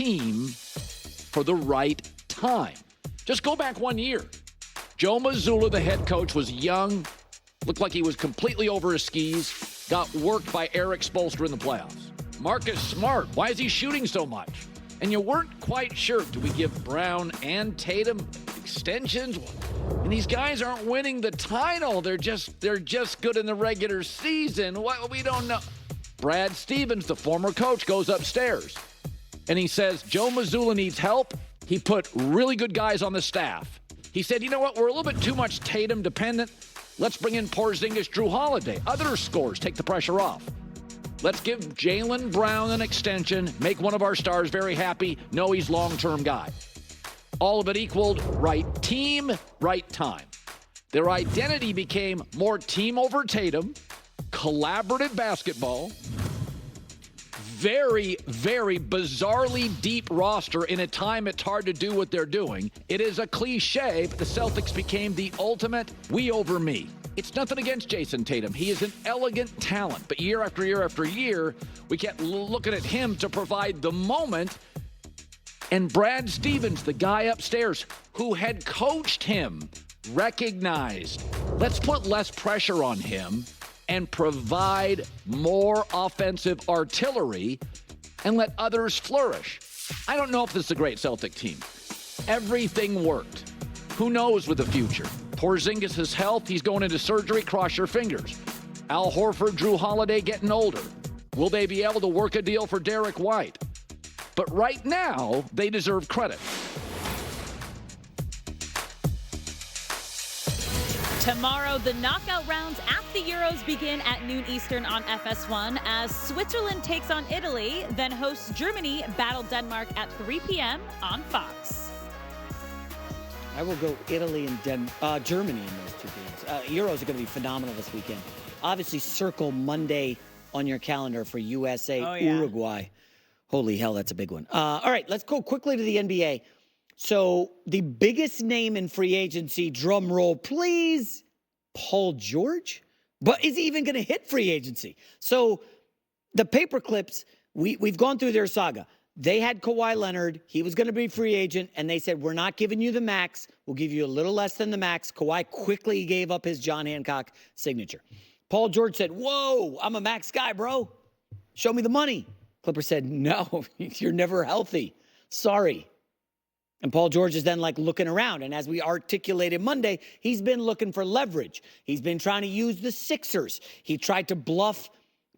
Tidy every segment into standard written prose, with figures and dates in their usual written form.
team for the right time. Just go back 1 year. Joe Mazzulla, the head coach, was young, looked like he was completely over his skis, got worked by Eric Spoelstra in the playoffs. Marcus Smart, why is he shooting so much? And you weren't quite sure, do we give Brown and Tatum extensions? And these guys aren't winning the title. They're just good in the regular season. We don't know. Brad Stevens, the former coach, goes upstairs and he says, Joe Mazzulla needs help. He put really good guys on the staff. He said, you know what? We're a little bit too much Tatum dependent. Let's bring in Porzingis, Drew Holiday. Other scores, take the pressure off. Let's give Jaylen Brown an extension, make one of our stars very happy, know he's long-term guy. All of it equaled right team, right time. Their identity became more team over Tatum, collaborative basketball, very, very bizarrely deep roster in a time it's hard to do what they're doing. It is a cliche, but the Celtics became the ultimate we over me. It's nothing against Jason Tatum. He is an elegant talent. But year after year after year, we kept looking at him to provide the moment. And Brad Stevens, the guy upstairs who had coached him, recognized, let's put less pressure on him and provide more offensive artillery and let others flourish. I don't know if this is a great Celtic team. Everything worked. Who knows with the future? Porzingis' health, he's going into surgery, cross your fingers. Al Horford, Drew Holiday getting older. Will they be able to work a deal for Derek White? But right now, they deserve credit. Tomorrow, the knockout rounds at the Euros begin at noon Eastern on FS1 as Switzerland takes on Italy, then hosts Germany battle Denmark at 3 p.m. on Fox. I will go Italy and Germany in those two games. Euros are going to be phenomenal this weekend. Obviously, circle Monday on your calendar for USA, Uruguay. Holy hell, that's a big one. All right, let's go quickly to the NBA. So the biggest name in free agency, drum roll, please, Paul George? But is he even going to hit free agency? So the Paperclips, we've gone through their saga. They had Kawhi Leonard. He was going to be free agent, and they said, we're not giving you the max. We'll give you a little less than the max. Kawhi quickly gave up his John Hancock signature. Paul George said, whoa, I'm a max guy, bro. Show me the money. Clippers said, no, you're never healthy. Sorry. And Paul George is then like looking around. And as we articulated Monday, he's been looking for leverage. He's been trying to use the Sixers. He tried to bluff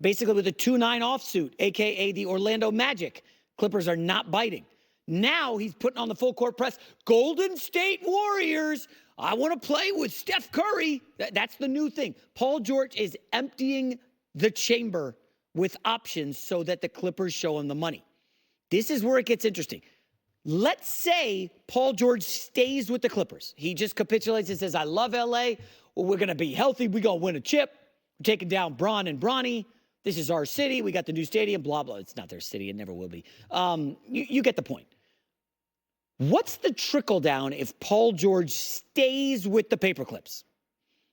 basically with a 2-9 offsuit, a.k.a. the Orlando Magic. Clippers are not biting. Now he's putting on the full court press. Golden State Warriors. I want to play with Steph Curry. That's the new thing. Paul George is emptying the chamber with options so that the Clippers show him the money. This is where it gets interesting. Let's say Paul George stays with the Clippers. He just capitulates and says, I love L.A. Well, we're going to be healthy. We're going to win a chip. We're taking down Bron and Bronny. This is our city. We got the new stadium, blah, blah. It's not their city. It never will be. You get the point. What's the trickle down if Paul George stays with the Paperclips?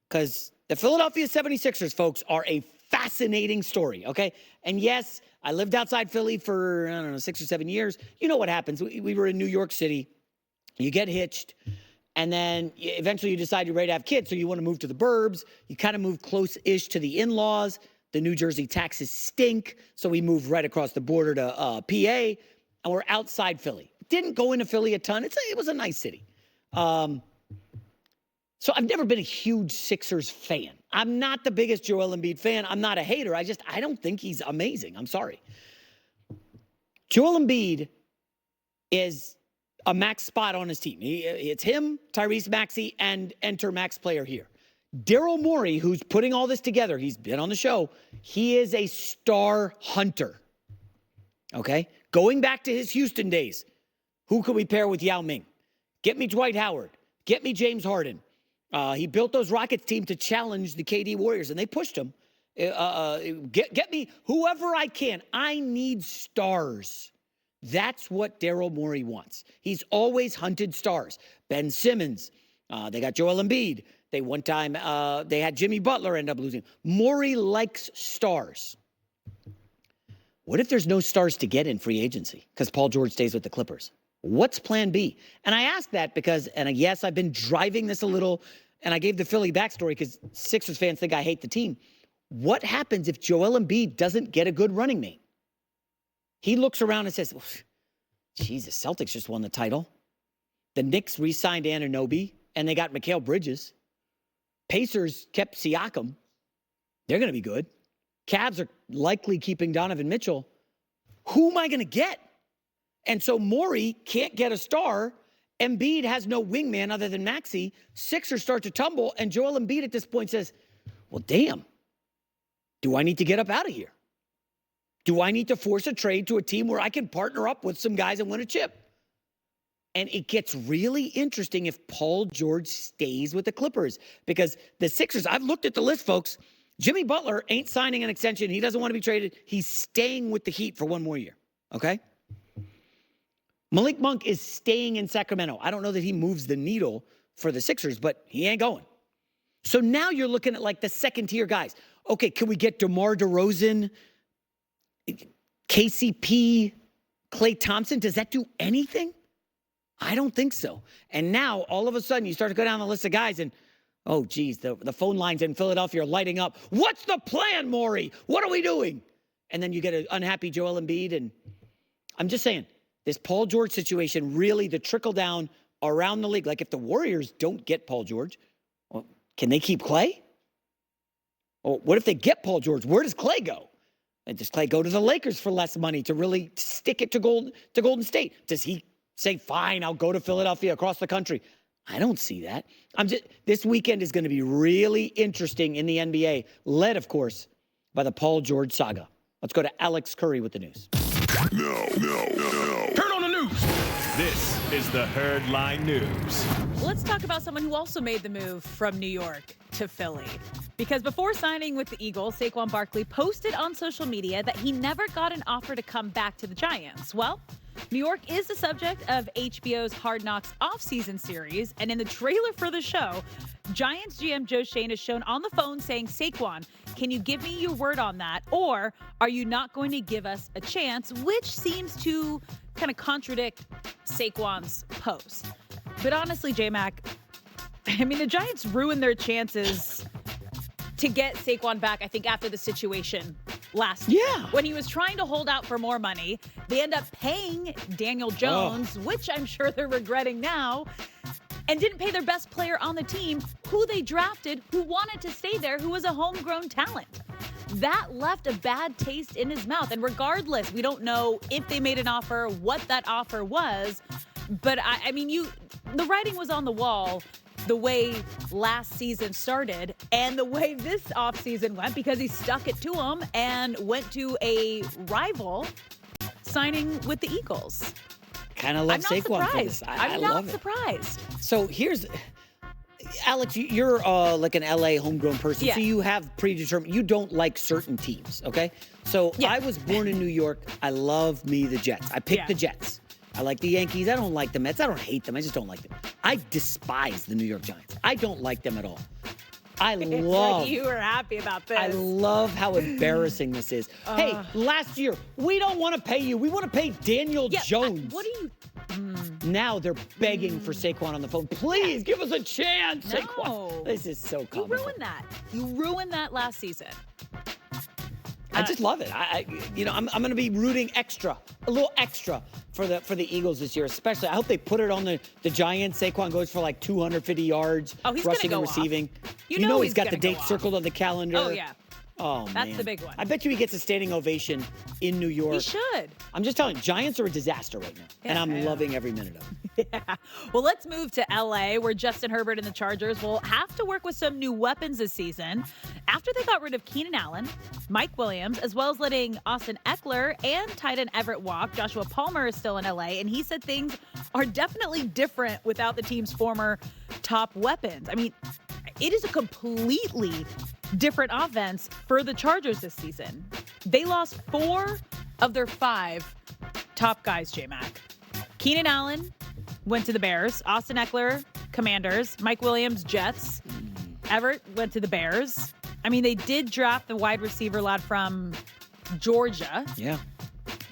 Because the Philadelphia 76ers, folks, are a fascinating story, okay? And yes, I lived outside Philly for, 6 or 7 years. You know what happens. We were in New York City. You get hitched, and then eventually you decide you're ready to have kids, so you want to move to the burbs. You kind of move close-ish to the in-laws. The New Jersey taxes stink, so we moved right across the border to PA, and we're outside Philly. Didn't go into Philly a ton. It was a nice city. So I've never been a huge Sixers fan. I'm not the biggest Joel Embiid fan. I'm not a hater. I don't think he's amazing. I'm sorry. Joel Embiid is a max spot on his team. It's him, Tyrese Maxey, and enter max player here. Daryl Morey, who's putting all this together, he's been on the show, he is a star hunter. Okay? Going back to his Houston days, who could we pair with Yao Ming? Get me Dwight Howard. Get me James Harden. He built those Rockets team to challenge the KD Warriors, and they pushed him. Get me whoever I can. I need stars. That's what Daryl Morey wants. He's always hunted stars. Ben Simmons. They got Joel Embiid. They one time, they had Jimmy Butler end up losing. Morey likes stars. what if there's no stars to get in free agency because Paul George stays with the Clippers? What's plan B? And I ask that because, and yes, I've been driving this a little, and I gave the Philly backstory because Sixers fans think I hate the team. What happens if Joel Embiid doesn't get a good running mate? He looks around and says, geez, the Celtics just won the title. The Knicks re-signed Anunoby, and they got Mikal Bridges. Pacers kept Siakam. They're going to be good. Cavs are likely keeping Donovan Mitchell. Who am I going to get? And so Morey can't get a star. Embiid has no wingman other than Maxey. Sixers start to tumble, and Joel Embiid at this point says, well, damn, do I need to get up out of here? Do I need to force a trade to a team where I can partner up with some guys and win a chip? And it gets really interesting if Paul George stays with the Clippers because the Sixers, I've looked at the list, folks. Jimmy Butler ain't signing an extension. He doesn't want to be traded. He's staying with the Heat for one more year, okay? Malik Monk is staying in Sacramento. I don't know that he moves the needle for the Sixers, but he ain't going. So now you're looking at like the second-tier guys. Okay, can we get DeMar DeRozan, KCP, Klay Thompson? Does that do anything? I don't think so. And now, all of a sudden, you start to go down the list of guys and, oh, geez, the phone lines in Philadelphia are lighting up. What's the plan, Morey? What are we doing? And then you get an unhappy Joel Embiid. And I'm just saying, this Paul George situation, really the trickle down around the league. Like if the Warriors don't get Paul George, well, can they keep Klay? Or what if they get Paul George? Where does Klay go? And does Klay go to the Lakers for less money to really stick it to Golden State? Does he say, fine, I'll go to Philadelphia across the country? I don't see that. This weekend is going to be really interesting in the NBA, led, of course, by the Paul George saga. Let's go to Alex Curry with the news. No. Turn on the news. This is the Herdline News. Let's talk about someone who also made the move from New York to Philly. Because before signing with the Eagles, Saquon Barkley posted on social media that he never got an offer to come back to the Giants. Well, New York is the subject of HBO's Hard Knocks offseason series, and in the trailer for the show, Giants GM Joe Schoen is shown on the phone saying, Saquon, can you give me your word on that, or are you not going to give us a chance, which seems to kind of contradict Saquon's post. But honestly, J-Mac, I mean, the Giants ruined their chances to get Saquon back, I think, after the situation last year. When he was trying to hold out for more money, they end up paying Daniel Jones, which I'm sure they're regretting now, and didn't pay their best player on the team, who they drafted, who wanted to stay there, who was a homegrown talent. That left a bad taste in his mouth. And regardless, we don't know if they made an offer, what that offer was. But I mean, the writing was on the wall the way last season started and the way this offseason went, because he stuck it to him and went to a rival signing with the Eagles. Kind of love Saquon for this. I'm not surprised. So here's, Alex, you're like an LA homegrown person, so you have predetermined, you don't like certain teams, okay? So I was born in New York. I love me the Jets. I picked the Jets. I like the Yankees. I don't like the Mets. I don't hate them. I just don't like them. I despise the New York Giants. I don't like them at all. Like you were happy about this. I love how embarrassing this is. Hey, last year, we don't want to pay you. We want to pay Daniel Jones. What do you... Now they're begging for Saquon on the phone. Please give us a chance, Saquon. This is so comical. You ruined that. You ruined that last season. I just love it. I'm going to be rooting a little extra for the Eagles this year, especially. I hope they put it on the Giants. Saquon goes for like 250 yards, rushing and receiving. You know he's got the date circled on the calendar. Oh, yeah. Oh, man. That's the big one. I bet you he gets a standing ovation in New York. He should. I'm just telling you, Giants are a disaster right now, and I'm loving every minute of it. Yeah. Well, let's move to LA, where Justin Herbert and the Chargers will have to work with some new weapons this season after they got rid of Keenan Allen, Mike Williams, as well as letting Austin Eckler and tight end Everett walk. Joshua Palmer is still in LA, and he said things are definitely different without the team's former top weapons. I mean, it is a completely different offense for the Chargers this season. They lost 4 of their 5 top guys, J-Mac. Keenan Allen went to the Bears. Austin Eckler, Commanders. Mike Williams, Jets. Everett went to the Bears. I mean, they did draft the wide receiver lad from Georgia. Yeah.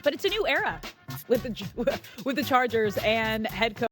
But it's a new era with the Chargers and head coach